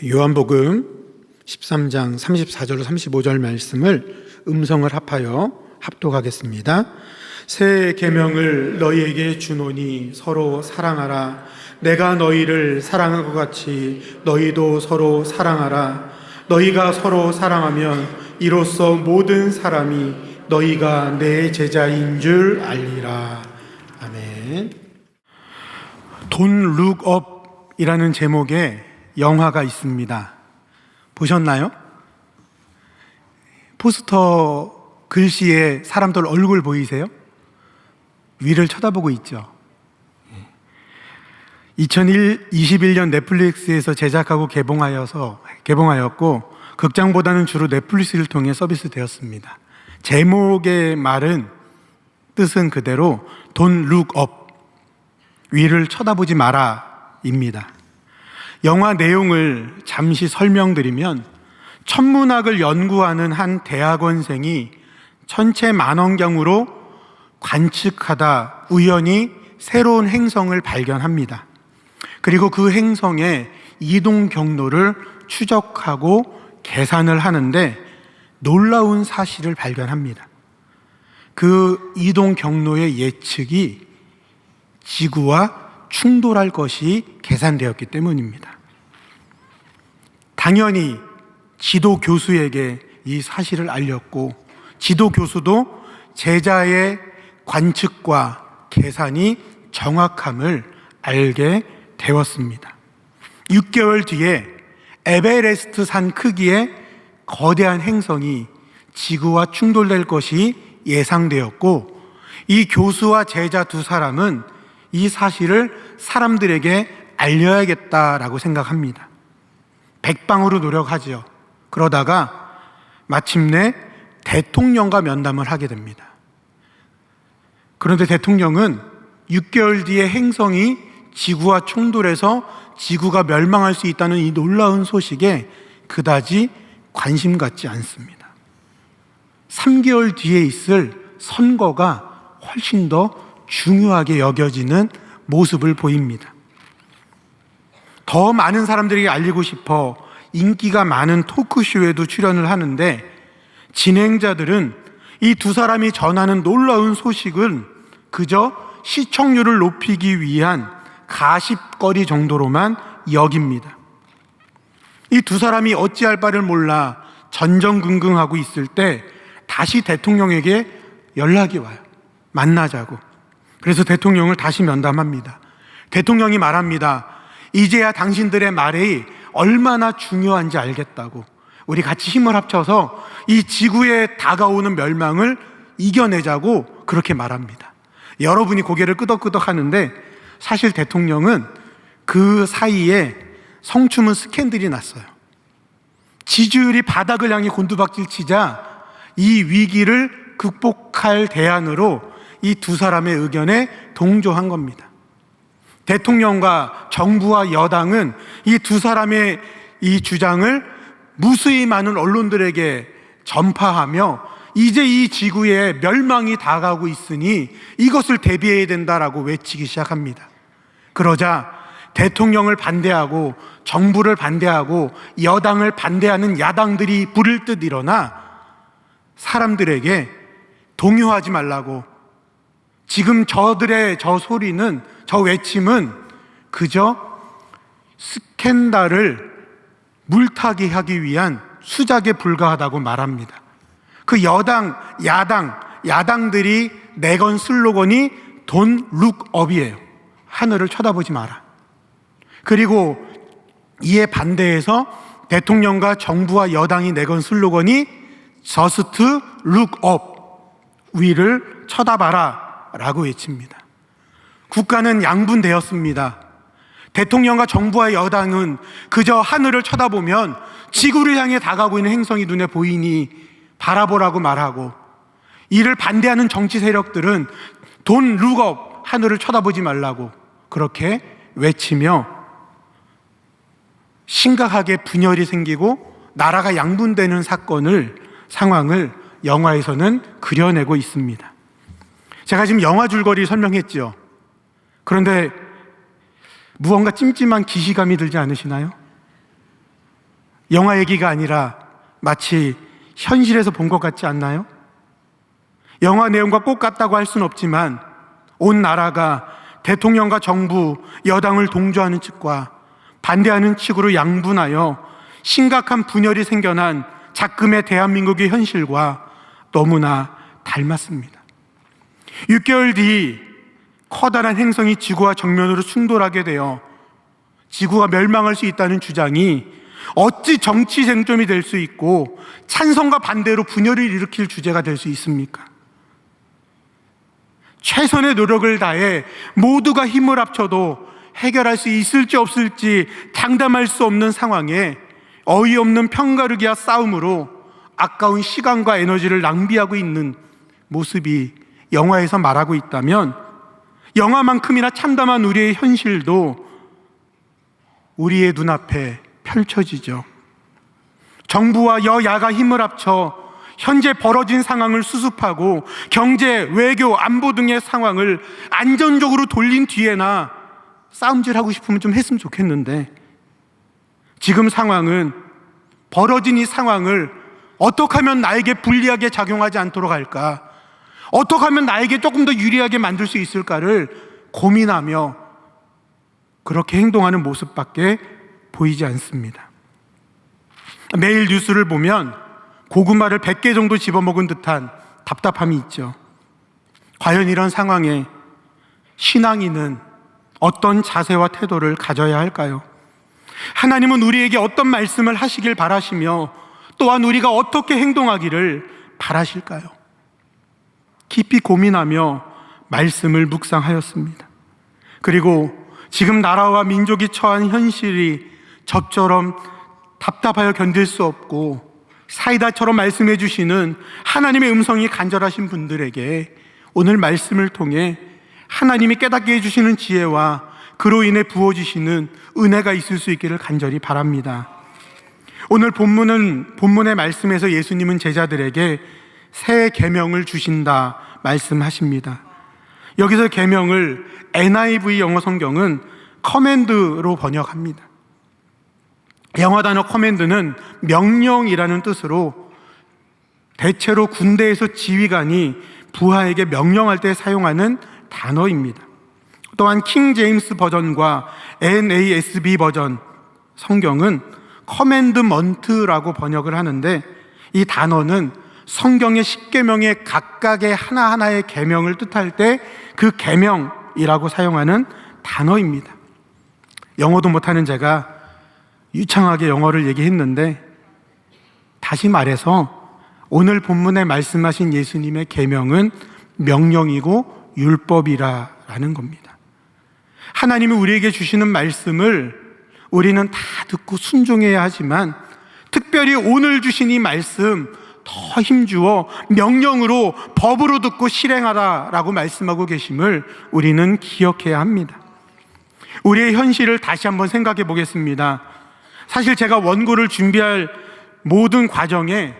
요한복음 13장 34절 35절 말씀을 음성을 합하여 합독하겠습니다. 새 계명을 너희에게 주노니 서로 사랑하라. 내가 너희를 사랑한 것 같이 너희도 서로 사랑하라. 너희가 서로 사랑하면 이로써 모든 사람이 너희가 내 제자인 줄 알리라. 아멘. Don't Look Up이라는 제목의 영화가 있습니다. 보셨나요? 포스터 글씨에 사람들 얼굴 보이세요? 위를 쳐다보고 있죠. 2021년 넷플릭스에서 제작하고 개봉하였고 극장보다는 주로 넷플릭스를 통해 서비스되었습니다. 제목의 뜻은 그대로 Don't Look Up, 위를 쳐다보지 마라입니다. 영화 내용을 잠시 설명드리면 천문학을 연구하는 한 대학원생이 천체 망원경으로 관측하다 우연히 새로운 행성을 발견합니다. 그리고 그 행성의 이동 경로를 추적하고 계산을 하는데 놀라운 사실을 발견합니다. 그 이동 경로의 예측이 지구와 충돌할 것이 계산되었기 때문입니다. 당연히 지도 교수에게 이 사실을 알렸고 지도 교수도 제자의 관측과 계산이 정확함을 알게 되었습니다. 6개월 뒤에 에베레스트 산 크기의 거대한 행성이 지구와 충돌될 것이 예상되었고 이 교수와 제자 두 사람은 이 사실을 사람들에게 알려야겠다라고 생각합니다. 백방으로 노력하죠. 그러다가 마침내 대통령과 면담을 하게 됩니다. 그런데 대통령은 6개월 뒤에 행성이 지구와 충돌해서 지구가 멸망할 수 있다는 이 놀라운 소식에 그다지 관심 갖지 않습니다. 3개월 뒤에 있을 선거가 훨씬 더 중요하게 여겨지는 모습을 보입니다. 더 많은 사람들에게 알리고 싶어 인기가 많은 토크쇼에도 출연을 하는데 진행자들은 이 두 사람이 전하는 놀라운 소식은 그저 시청률을 높이기 위한 가십거리 정도로만 여깁니다. 이 두 사람이 어찌할 바를 몰라 전전긍긍하고 있을 때 다시 대통령에게 연락이 와요. 만나자고. 그래서 대통령을 다시 면담합니다. 대통령이 말합니다. 이제야 당신들의 말이 얼마나 중요한지 알겠다고. 우리 같이 힘을 합쳐서 이 지구에 다가오는 멸망을 이겨내자고 그렇게 말합니다. 여러분이 고개를 끄덕끄덕 하는데 사실 대통령은 그 사이에 성추문 스캔들이 났어요. 지지율이 바닥을 향해 곤두박질 치자 이 위기를 극복할 대안으로 이 두 사람의 의견에 동조한 겁니다. 대통령과 정부와 여당은 이 두 사람의 이 주장을 무수히 많은 언론들에게 전파하며 이제 이 지구에 멸망이 다가오고 있으니 이것을 대비해야 된다라고 외치기 시작합니다. 그러자 대통령을 반대하고 정부를 반대하고 여당을 반대하는 야당들이 불을 듯 일어나 사람들에게 동요하지 말라고, 지금 저들의 저 소리는, 저 외침은 그저 스캔들을 물타기 하기 위한 수작에 불과하다고 말합니다. 그 여당, 야당들이 내건 슬로건이 Don't Look Up이에요. 하늘을 쳐다보지 마라. 그리고 이에 반대해서 대통령과 정부와 여당이 내건 슬로건이 Just Look Up, 위를 쳐다봐라 라고 외칩니다. 국가는 양분되었습니다. 대통령과 정부와 여당은 그저 하늘을 쳐다보면 지구를 향해 다가오고 있는 행성이 눈에 보이니 바라보라고 말하고, 이를 반대하는 정치 세력들은 Don't Look Up, 하늘을 쳐다보지 말라고 그렇게 외치며 심각하게 분열이 생기고 나라가 양분되는 상황을 영화에서는 그려내고 있습니다. 제가 지금 영화 줄거리 설명했죠. 그런데 무언가 찜찜한 기시감이 들지 않으시나요? 영화 얘기가 아니라 마치 현실에서 본 것 같지 않나요? 영화 내용과 꼭 같다고 할 수는 없지만 온 나라가 대통령과 정부, 여당을 동조하는 측과 반대하는 측으로 양분하여 심각한 분열이 생겨난 작금의 대한민국의 현실과 너무나 닮았습니다. 6개월 뒤 커다란 행성이 지구와 정면으로 충돌하게 되어 지구가 멸망할 수 있다는 주장이 어찌 정치 쟁점이 될 수 있고 찬성과 반대로 분열을 일으킬 주제가 될 수 있습니까? 최선의 노력을 다해 모두가 힘을 합쳐도 해결할 수 있을지 없을지 장담할 수 없는 상황에 어이없는 편가르기와 싸움으로 아까운 시간과 에너지를 낭비하고 있는 모습이 영화에서 말하고 있다면 영화만큼이나 참담한 우리의 현실도 우리의 눈앞에 펼쳐지죠. 정부와 여야가 힘을 합쳐 현재 벌어진 상황을 수습하고 경제, 외교, 안보 등의 상황을 안전적으로 돌린 뒤에나 싸움질하고 싶으면 좀 했으면 좋겠는데 지금 상황은 벌어진 이 상황을 어떻게 하면 나에게 불리하게 작용하지 않도록 할까? 어떻게 하면 나에게 조금 더 유리하게 만들 수 있을까를 고민하며 그렇게 행동하는 모습밖에 보이지 않습니다. 매일 뉴스를 보면 고구마를 100개 정도 집어먹은 듯한 답답함이 있죠. 과연 이런 상황에 신앙인은 어떤 자세와 태도를 가져야 할까요? 하나님은 우리에게 어떤 말씀을 하시길 바라시며 또한 우리가 어떻게 행동하기를 바라실까요? 깊이 고민하며 말씀을 묵상하였습니다. 그리고 지금 나라와 민족이 처한 현실이 저처럼 답답하여 견딜 수 없고 사이다처럼 말씀해 주시는 하나님의 음성이 간절하신 분들에게 오늘 말씀을 통해 하나님이 깨닫게 해주시는 지혜와 그로 인해 부어주시는 은혜가 있을 수 있기를 간절히 바랍니다. 오늘 본문의 말씀에서 예수님은 제자들에게 새 계명을 주신다 말씀하십니다. 여기서 계명을 NIV 영어 성경은 커맨드로 번역합니다. 영어 단어 커맨드는 명령이라는 뜻으로 대체로 군대에서 지휘관이 부하에게 명령할 때 사용하는 단어입니다. 또한 킹 제임스 버전과 NASB 버전 성경은 커맨드먼트라고 번역을 하는데 이 단어는 성경의 10계명의 각각의 하나하나의 계명을 뜻할 때 그 계명이라고 사용하는 단어입니다. 영어도 못하는 제가 유창하게 영어를 얘기했는데 다시 말해서 오늘 본문에 말씀하신 예수님의 계명은 명령이고 율법이라는 겁니다. 하나님이 우리에게 주시는 말씀을 우리는 다 듣고 순종해야 하지만 특별히 오늘 주신 이 말씀 더 힘주어 명령으로 법으로 듣고 실행하라라고 말씀하고 계심을 우리는 기억해야 합니다. 우리의 현실을 다시 한번 생각해 보겠습니다. 사실 제가 원고를 준비할 모든 과정에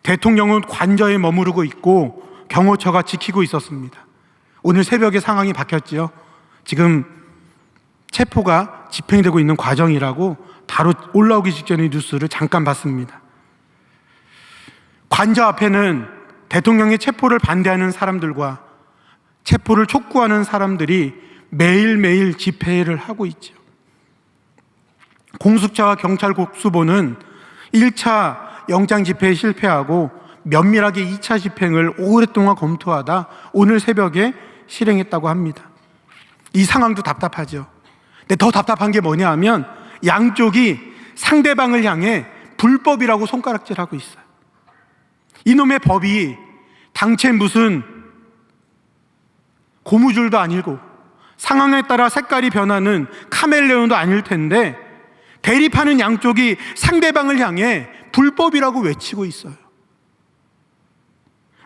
대통령은 관저에 머무르고 있고 경호처가 지키고 있었습니다. 오늘 새벽에 상황이 바뀌었지요. 지금 체포가 집행되고 있는 과정이라고 바로 올라오기 직전의 뉴스를 잠깐 봤습니다. 관저 앞에는 대통령의 체포를 반대하는 사람들과 체포를 촉구하는 사람들이 매일매일 집회를 하고 있죠. 공수처와 경찰 국수본은 1차 영장 집회에 실패하고 면밀하게 2차 집행을 오랫동안 검토하다 오늘 새벽에 실행했다고 합니다. 이 상황도 답답하죠. 근데 더 답답한 게 뭐냐 하면 양쪽이 상대방을 향해 불법이라고 손가락질하고 있어요. 이놈의 법이 당최 무슨 고무줄도 아니고 상황에 따라 색깔이 변하는 카멜레온도 아닐 텐데 대립하는 양쪽이 상대방을 향해 불법이라고 외치고 있어요.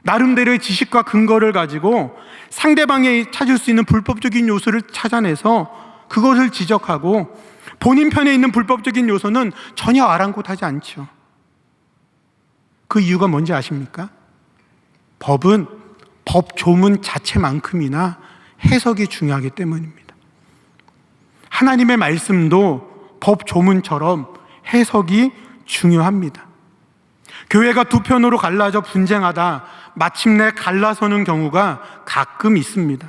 나름대로의 지식과 근거를 가지고 상대방이 찾을 수 있는 불법적인 요소를 찾아내서 그것을 지적하고 본인 편에 있는 불법적인 요소는 전혀 아랑곳하지 않죠. 그 이유가 뭔지 아십니까? 법은 법 조문 자체만큼이나 해석이 중요하기 때문입니다. 하나님의 말씀도 법 조문처럼 해석이 중요합니다. 교회가 두 편으로 갈라져 분쟁하다 마침내 갈라서는 경우가 가끔 있습니다.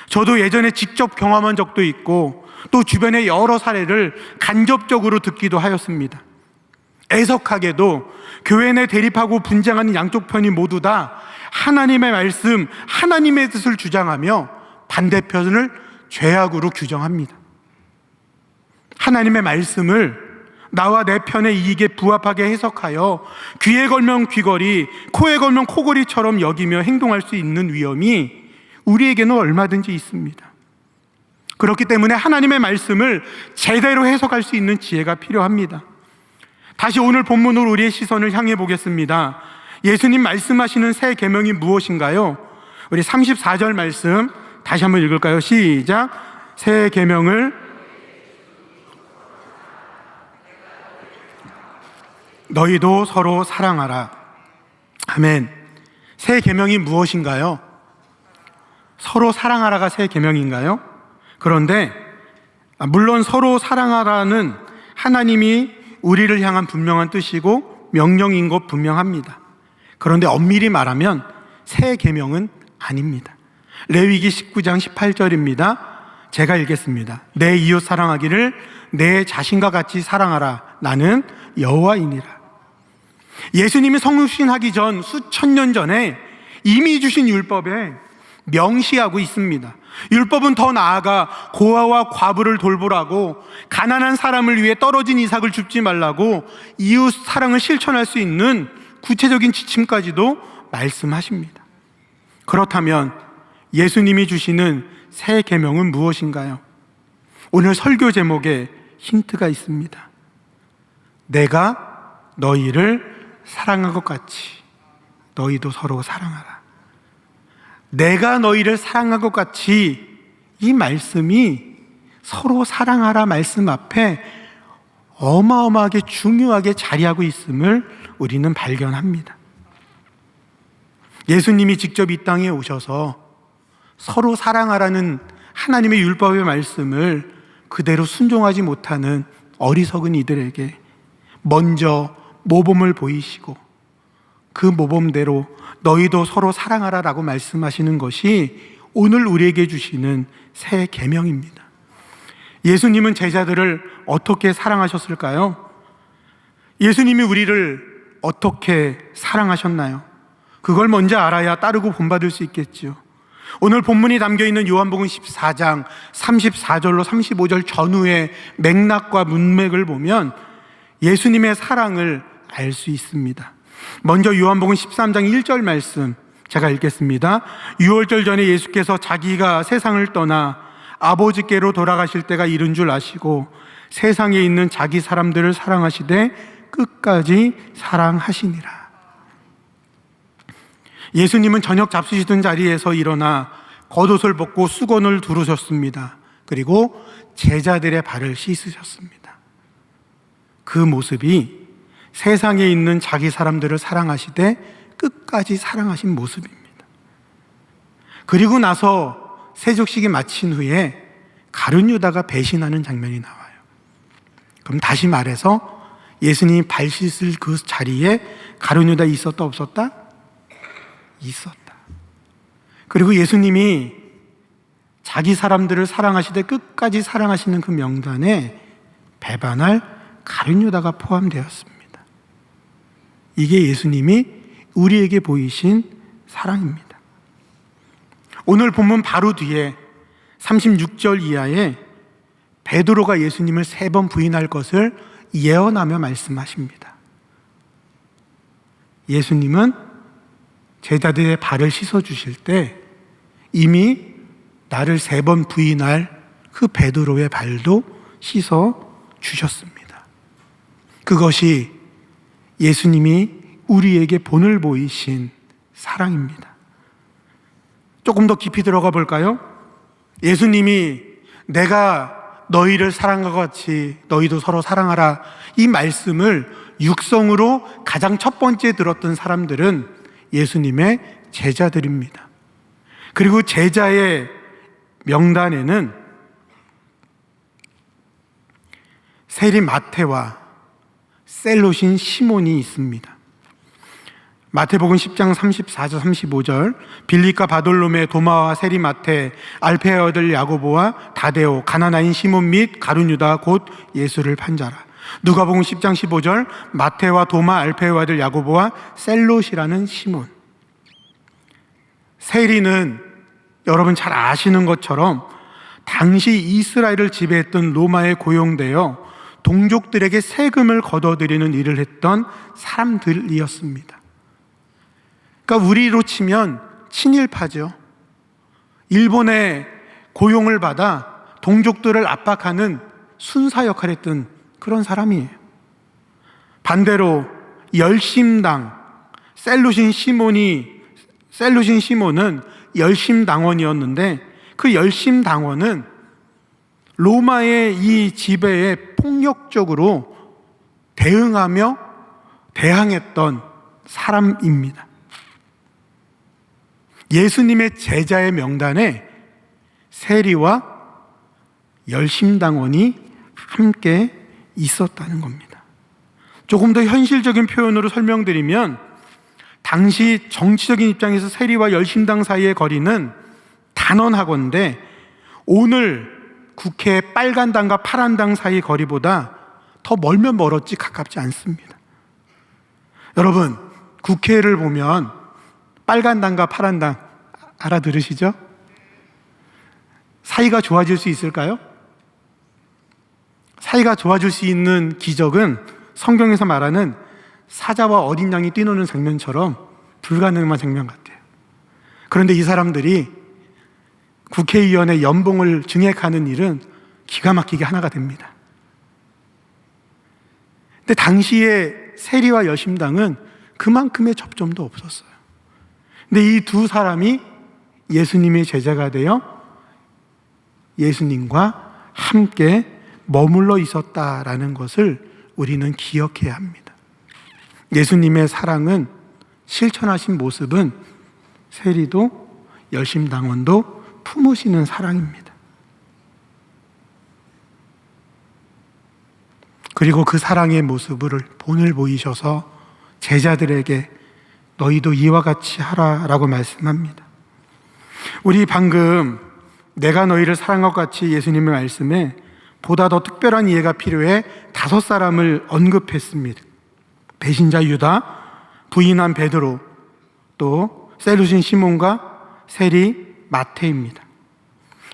저도 예전에 직접 경험한 적도 있고 또 주변의 여러 사례를 간접적으로 듣기도 하였습니다. 애석하게도 교회 내 대립하고 분쟁하는 양쪽 편이 모두 다 하나님의 말씀, 하나님의 뜻을 주장하며 반대편을 죄악으로 규정합니다. 하나님의 말씀을 나와 내 편의 이익에 부합하게 해석하여 귀에 걸면 귀걸이, 코에 걸면 코걸이처럼 여기며 행동할 수 있는 위험이 우리에게는 얼마든지 있습니다. 그렇기 때문에 하나님의 말씀을 제대로 해석할 수 있는 지혜가 필요합니다. 다시 오늘 본문으로 우리의 시선을 향해 보겠습니다. 예수님 말씀하시는 새 계명이 무엇인가요? 우리 34절 말씀 다시 한번 읽을까요? 시작. 새 계명을 너희도 서로 사랑하라. 아멘. 새 계명이 무엇인가요? 서로 사랑하라가 새 계명인가요? 그런데 물론 서로 사랑하라는 하나님이 우리를 향한 분명한 뜻이고 명령인 것 분명합니다. 그런데 엄밀히 말하면 새 계명은 아닙니다. 레위기 19장 18절입니다. 제가 읽겠습니다. 내 이웃 사랑하기를 내 자신과 같이 사랑하라. 나는 여호와이니라. 예수님이 성육신하기 전 수천 년 전에 이미 주신 율법에 명시하고 있습니다. 율법은 더 나아가 고아와 과부를 돌보라고, 가난한 사람을 위해 떨어진 이삭을 줍지 말라고, 이웃 사랑을 실천할 수 있는 구체적인 지침까지도 말씀하십니다. 그렇다면 예수님이 주시는 새 계명은 무엇인가요? 오늘 설교 제목에 힌트가 있습니다. 내가 너희를 사랑한 것 같이 너희도 서로 사랑하라. 내가 너희를 사랑한 것 같이, 이 말씀이 서로 사랑하라 말씀 앞에 어마어마하게 중요하게 자리하고 있음을 우리는 발견합니다. 예수님이 직접 이 땅에 오셔서 서로 사랑하라는 하나님의 율법의 말씀을 그대로 순종하지 못하는 어리석은 이들에게 먼저 모범을 보이시고 그 모범대로 너희도 서로 사랑하라라고 말씀하시는 것이 오늘 우리에게 주시는 새 계명입니다. 예수님은 제자들을 어떻게 사랑하셨을까요? 예수님이 우리를 어떻게 사랑하셨나요? 그걸 먼저 알아야 따르고 본받을 수 있겠죠. 오늘 본문이 담겨있는 요한복음 14장 34절로 35절 전후의 맥락과 문맥을 보면 예수님의 사랑을 알 수 있습니다. 먼저 요한복음 13장 1절 말씀 제가 읽겠습니다. 유월절 전에 예수께서 자기가 세상을 떠나 아버지께로 돌아가실 때가 이른 줄 아시고 세상에 있는 자기 사람들을 사랑하시되 끝까지 사랑하시니라. 예수님은 저녁 잡수시던 자리에서 일어나 겉옷을 벗고 수건을 두르셨습니다. 그리고 제자들의 발을 씻으셨습니다. 그 모습이 세상에 있는 자기 사람들을 사랑하시되 끝까지 사랑하신 모습입니다. 그리고 나서 세족식이 마친 후에 가룟 유다가 배신하는 장면이 나와요. 그럼 다시 말해서 예수님이 발 씻을 그 자리에 가룟 유다 있었다 없었다? 있었다. 그리고 예수님이 자기 사람들을 사랑하시되 끝까지 사랑하시는 그 명단에 배반할 가룟 유다가 포함되었습니다. 이게 예수님이 우리에게 보이신 사랑입니다. 오늘 본문 바로 뒤에 36절 이하에 베드로가 예수님을 3번 부인할 것을 예언하며 말씀하십니다. 예수님은 제자들의 발을 씻어주실 때 이미 나를 3번 부인할 그 베드로의 발도 씻어주셨습니다. 그것이 예수님이 우리에게 본을 보이신 사랑입니다. 조금 더 깊이 들어가 볼까요? 예수님이 내가 너희를 사랑한 것 같이 너희도 서로 사랑하라, 이 말씀을 육성으로 가장 첫 번째 들었던 사람들은 예수님의 제자들입니다. 그리고 제자의 명단에는 세리 마태와 셀롯인 시몬이 있습니다. 마태복음 10장 34절 35절 빌립과 바돌로메, 도마와 세리마테, 알페의 아들 야고보와 다데오, 가나나인 시몬 및 가룟 유다 곧 예수를 판 자라. 누가복음 10장 15절 마테와 도마, 알페의 아들 야고보와 셀롯이라는 시몬. 세리는 여러분 잘 아시는 것처럼 당시 이스라엘을 지배했던 로마에 고용되어 동족들에게 세금을 걷어들이는 일을 했던 사람들이었습니다. 그러니까 우리로 치면 친일파죠. 일본의 고용을 받아 동족들을 압박하는 순사 역할을 했던 그런 사람이에요. 반대로 열심당, 셀롯인 시몬은 열심당원이었는데 그 열심당원은 로마의 이 지배에 폭력적으로 대항했던 사람입니다. 예수님의 제자의 명단에 세리와 열심당원이 함께 있었다는 겁니다. 조금 더 현실적인 표현으로 설명드리면 당시 정치적인 입장에서 세리와 열심당 사이의 거리는 단언하건대 오늘 국회 빨간당과 파란당 사이 거리보다 더 멀면 멀었지 가깝지 않습니다. 여러분, 국회를 보면 빨간당과 파란당 알아들으시죠? 사이가 좋아질 수 있을까요? 사이가 좋아질 수 있는 기적은 성경에서 말하는 사자와 어린 양이 뛰노는 장면처럼 불가능한 장면 같아요. 그런데 이 사람들이 국회의원의 연봉을 증액하는 일은 기가 막히게 하나가 됩니다. 근데 당시에 세리와 열심당은 그만큼의 접점도 없었어요. 근데 이 두 사람이 예수님의 제자가 되어 예수님과 함께 머물러 있었다라는 것을 우리는 기억해야 합니다. 예수님의 사랑은 실천하신 모습은 세리도 열심당원도 품으시는 사랑입니다. 그리고 그 사랑의 모습을 본을 보이셔서 제자들에게 너희도 이와 같이 하라라고 말씀합니다. 우리 방금 내가 너희를 사랑한 것 같이 예수님의 말씀에 보다 더 특별한 이해가 필요해 5사람을 언급했습니다. 배신자 유다, 부인한 베드로, 또 셀롯인 시몬과 세리 마테입니다.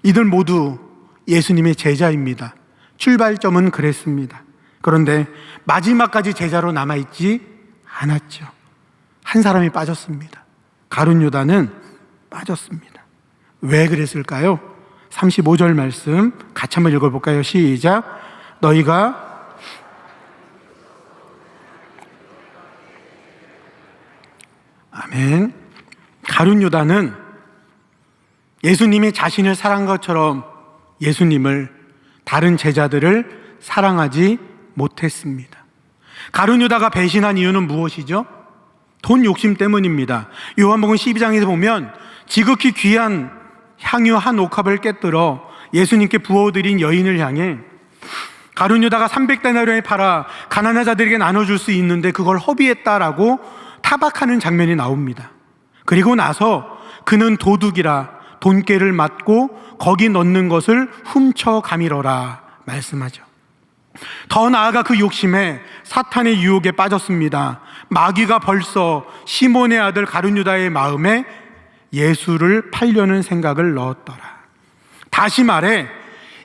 이들 모두 예수님의 제자입니다. 출발점은 그랬습니다. 그런데 마지막까지 제자로 남아있지 않았죠. 한 사람이 빠졌습니다. 가룟 유다는 빠졌습니다. 왜 그랬을까요? 35절 말씀 같이 한번 읽어볼까요? 시작. 너희가 아멘. 가룟 유다는 예수님이 자신을 사랑한 것처럼 예수님을, 다른 제자들을 사랑하지 못했습니다. 가룟 유다가 배신한 이유는 무엇이죠? 돈 욕심 때문입니다. 요한복음 12장에서 보면 지극히 귀한 향유 한 옥합을 깨뜨려 예수님께 부어드린 여인을 향해 가룟 유다가 300데나리온에 팔아 가난한 자들에게 나눠줄 수 있는데 그걸 허비했다라고 타박하는 장면이 나옵니다. 그리고 나서 그는 도둑이라 돈깨를 맞고 거기 넣는 것을 훔쳐 가미러라 말씀하죠. 더 나아가 그 욕심에 사탄의 유혹에 빠졌습니다. 마귀가 벌써 시몬의 아들 가룟 유다의 마음에 예수를 팔려는 생각을 넣었더라. 다시 말해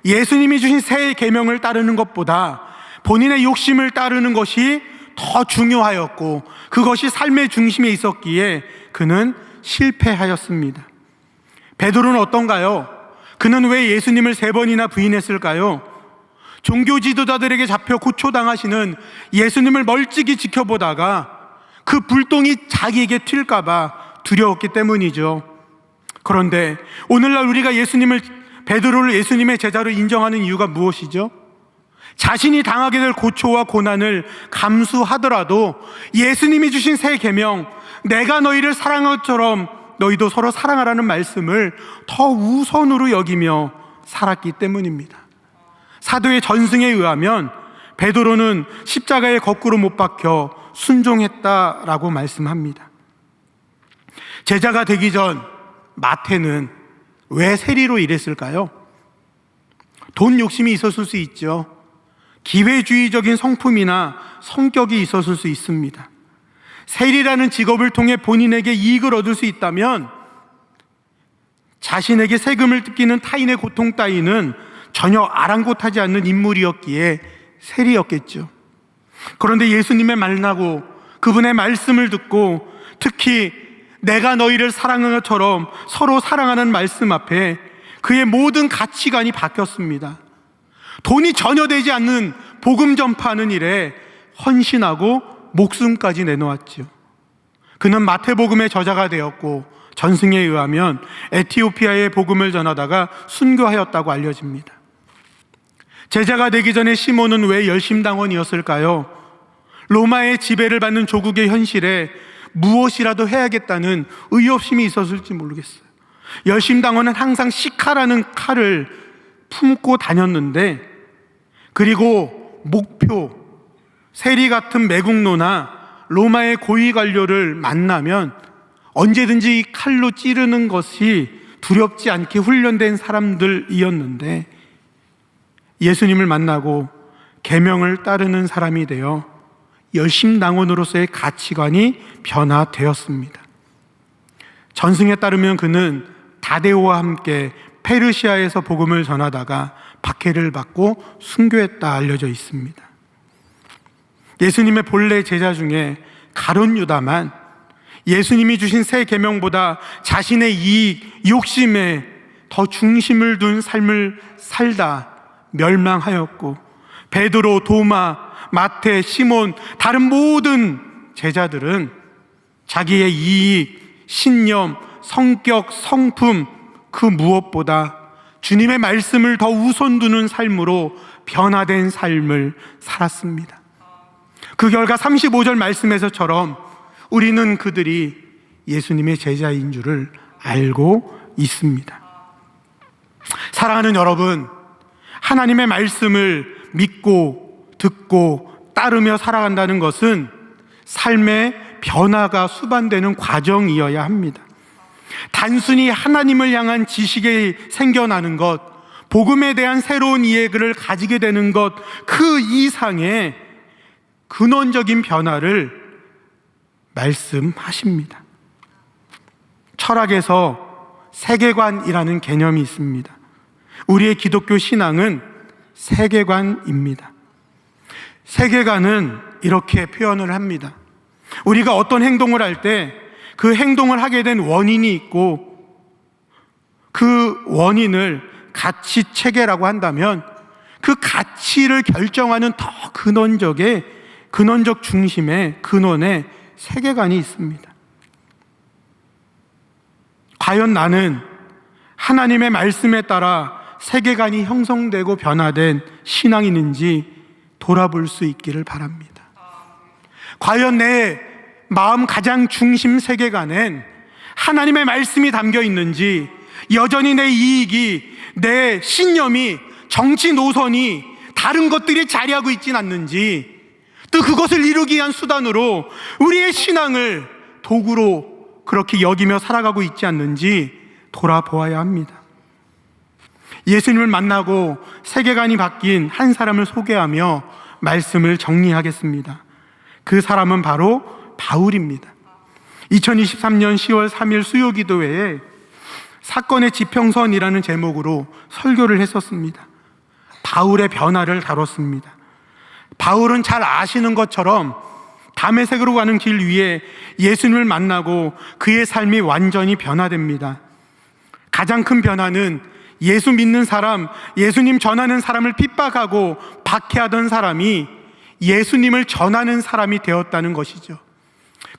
예수님이 주신 새 계명을 따르는 것보다 본인의 욕심을 따르는 것이 더 중요하였고 그것이 삶의 중심에 있었기에 그는 실패하였습니다. 베드로는 어떤가요? 그는 왜 예수님을 3번이나 부인했을까요? 종교 지도자들에게 잡혀 고초당하시는 예수님을 멀찍이 지켜보다가 그 불똥이 자기에게 튈까봐 두려웠기 때문이죠. 그런데 오늘날 우리가 베드로를 예수님의 제자로 인정하는 이유가 무엇이죠? 자신이 당하게 될 고초와 고난을 감수하더라도 예수님이 주신 새 계명, 내가 너희를 사랑한 것처럼 너희도 서로 사랑하라는 말씀을 더 우선으로 여기며 살았기 때문입니다. 사도의 전승에 의하면 베드로는 십자가에 거꾸로 못 박혀 순종했다라고 말씀합니다. 제자가 되기 전 마태는 왜 세리로 일했을까요? 돈 욕심이 있었을 수 있죠. 기회주의적인 성품이나 성격이 있었을 수 있습니다. 세리라는 직업을 통해 본인에게 이익을 얻을 수 있다면 자신에게 세금을 뜯기는 타인의 고통 따위는 전혀 아랑곳하지 않는 인물이었기에 세리였겠죠. 그런데 예수님의 만나고 그분의 말씀을 듣고 특히 내가 너희를 사랑한 것처럼 서로 사랑하는 말씀 앞에 그의 모든 가치관이 바뀌었습니다. 돈이 전혀 되지 않는 복음 전파하는 일에 헌신하고 목숨까지 내놓았죠. 그는 마태복음의 저자가 되었고 전승에 의하면 에티오피아에 복음을 전하다가 순교하였다고 알려집니다. 제자가 되기 전에 시몬은 왜 열심당원이었을까요? 로마의 지배를 받는 조국의 현실에 무엇이라도 해야겠다는 의욕심이 있었을지 모르겠어요. 열심당원은 항상 시카라는 칼을 품고 다녔는데, 그리고 목표, 세리 같은 매국노나 로마의 고위 관료를 만나면 언제든지 이 칼로 찌르는 것이 두렵지 않게 훈련된 사람들이었는데, 예수님을 만나고 계명을 따르는 사람이 되어 열심당원으로서의 가치관이 변화되었습니다. 전승에 따르면 그는 다데오와 함께 페르시아에서 복음을 전하다가 박해를 받고 순교했다 알려져 있습니다. 예수님의 본래 제자 중에 가룟 유다만 예수님이 주신 새 계명보다 자신의 이익, 욕심에 더 중심을 둔 삶을 살다 멸망하였고, 베드로, 도마, 마태, 시몬, 다른 모든 제자들은 자기의 이익, 신념, 성격, 성품 그 무엇보다 주님의 말씀을 더 우선 두는 삶으로 변화된 삶을 살았습니다. 그 결과 35절 말씀에서처럼 우리는 그들이 예수님의 제자인 줄을 알고 있습니다. 사랑하는 여러분, 하나님의 말씀을 믿고 듣고 따르며 살아간다는 것은 삶의 변화가 수반되는 과정이어야 합니다. 단순히 하나님을 향한 지식이 생겨나는 것, 복음에 대한 새로운 이해를 가지게 되는 것, 그 이상의 근원적인 변화를 말씀하십니다. 철학에서 세계관이라는 개념이 있습니다. 우리의 기독교 신앙은 세계관입니다. 세계관은 이렇게 표현을 합니다. 우리가 어떤 행동을 할 때 그 행동을 하게 된 원인이 있고, 그 원인을 가치 체계라고 한다면 그 가치를 결정하는 더 근원적 중심의 근원에 세계관이 있습니다. 과연 나는 하나님의 말씀에 따라 세계관이 형성되고 변화된 신앙인인지 돌아볼 수 있기를 바랍니다. 과연 내 마음 가장 중심 세계관엔 하나님의 말씀이 담겨 있는지, 여전히 내 이익이, 내 신념이, 정치 노선이 다른 것들이 자리하고 있진 않는지, 또 그것을 이루기 위한 수단으로 우리의 신앙을 도구로 그렇게 여기며 살아가고 있지 않는지 돌아보아야 합니다. 예수님을 만나고 세계관이 바뀐 한 사람을 소개하며 말씀을 정리하겠습니다. 그 사람은 바로 바울입니다. 2023년 10월 3일 수요기도회에 사건의 지평선이라는 제목으로 설교를 했었습니다. 바울의 변화를 다뤘습니다. 바울은 잘 아시는 것처럼 다메섹으로 가는 길 위에 예수님을 만나고 그의 삶이 완전히 변화됩니다. 가장 큰 변화는 예수 믿는 사람, 예수님 전하는 사람을 핍박하고 박해하던 사람이 예수님을 전하는 사람이 되었다는 것이죠.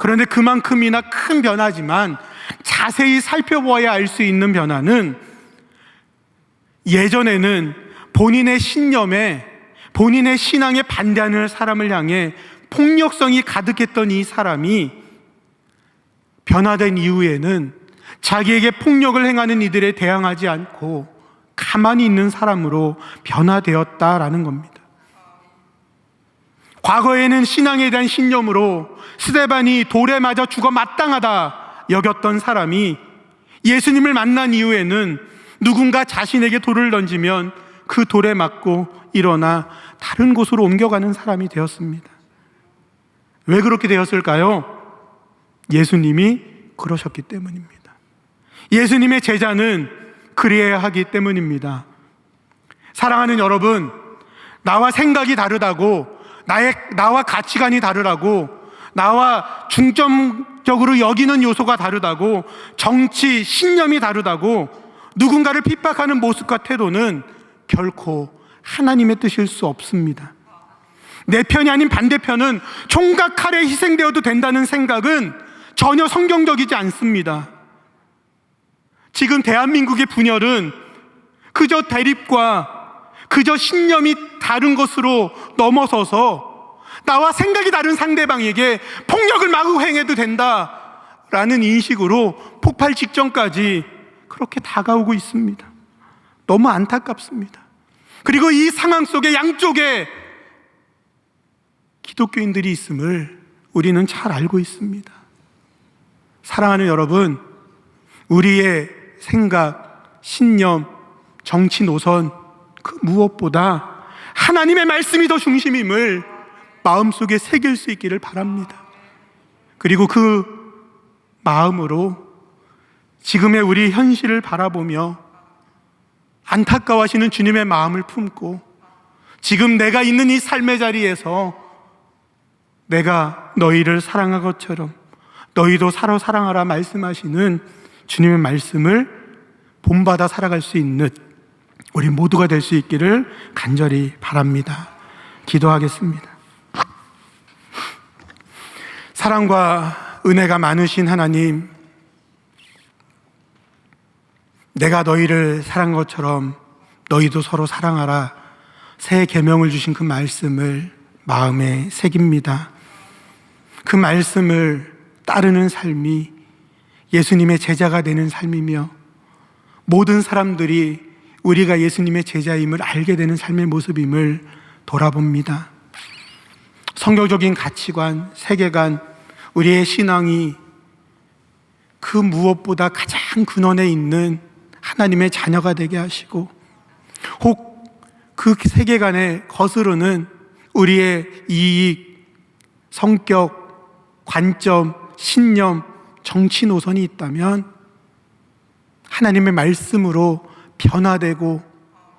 그런데 그만큼이나 큰 변화지만 자세히 살펴보아야 알 수 있는 변화는, 예전에는 본인의 신념에, 본인의 신앙에 반대하는 사람을 향해 폭력성이 가득했던 이 사람이 변화된 이후에는 자기에게 폭력을 행하는 이들에 대항하지 않고 가만히 있는 사람으로 변화되었다라는 겁니다. 과거에는 신앙에 대한 신념으로 스데반이 돌에 맞아 죽어 마땅하다 여겼던 사람이 예수님을 만난 이후에는 누군가 자신에게 돌을 던지면 그 돌에 맞고 일어나 다른 곳으로 옮겨가는 사람이 되었습니다. 왜 그렇게 되었을까요? 예수님이 그러셨기 때문입니다. 예수님의 제자는 그리해야 하기 때문입니다. 사랑하는 여러분, 나와 생각이 다르다고, 나와 가치관이 다르다고, 나와 중점적으로 여기는 요소가 다르다고, 정치, 신념이 다르다고 누군가를 핍박하는 모습과 태도는 결코 하나님의 뜻일 수 없습니다. 내 편이 아닌 반대편은 총각 칼에 희생되어도 된다는 생각은 전혀 성경적이지 않습니다. 지금 대한민국의 분열은 그저 대립과 그저 신념이 다른 것으로 넘어서서 나와 생각이 다른 상대방에게 폭력을 마구 행해도 된다라는 인식으로 폭발 직전까지 그렇게 다가오고 있습니다. 너무 안타깝습니다. 그리고 이 상황 속에 양쪽에 기독교인들이 있음을 우리는 잘 알고 있습니다. 사랑하는 여러분, 우리의 생각, 신념, 정치 노선 그 무엇보다 하나님의 말씀이 더 중심임을 마음속에 새길 수 있기를 바랍니다. 그리고 그 마음으로 지금의 우리 현실을 바라보며 안타까워하시는 주님의 마음을 품고 지금 내가 있는 이 삶의 자리에서 내가 너희를 사랑한 것처럼 너희도 서로 사랑하라 말씀하시는 주님의 말씀을 본받아 살아갈 수 있는 우리 모두가 될 수 있기를 간절히 바랍니다. 기도하겠습니다. 사랑과 은혜가 많으신 하나님, 내가 너희를 사랑한 것처럼 너희도 서로 사랑하라 새 계명을 주신 그 말씀을 마음에 새깁니다. 그 말씀을 따르는 삶이 예수님의 제자가 되는 삶이며 모든 사람들이 우리가 예수님의 제자임을 알게 되는 삶의 모습임을 돌아봅니다. 성경적인 가치관, 세계관, 우리의 신앙이 그 무엇보다 가장 근원에 있는 하나님의 자녀가 되게 하시고 혹 그 세계관에 거스르는 우리의 이익, 성격, 관점, 신념, 정치 노선이 있다면 하나님의 말씀으로 변화되고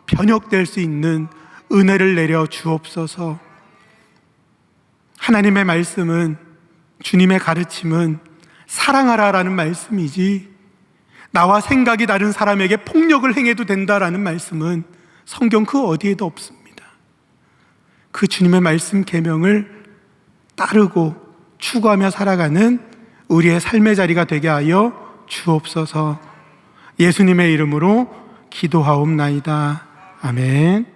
변혁될 수 있는 은혜를 내려 주옵소서. 하나님의 말씀은, 주님의 가르침은 사랑하라라는 말씀이지 나와 생각이 다른 사람에게 폭력을 행해도 된다라는 말씀은 성경 그 어디에도 없습니다. 그 주님의 말씀 계명을 따르고 추구하며 살아가는 우리의 삶의 자리가 되게 하여 주옵소서. 예수님의 이름으로 기도하옵나이다. 아멘.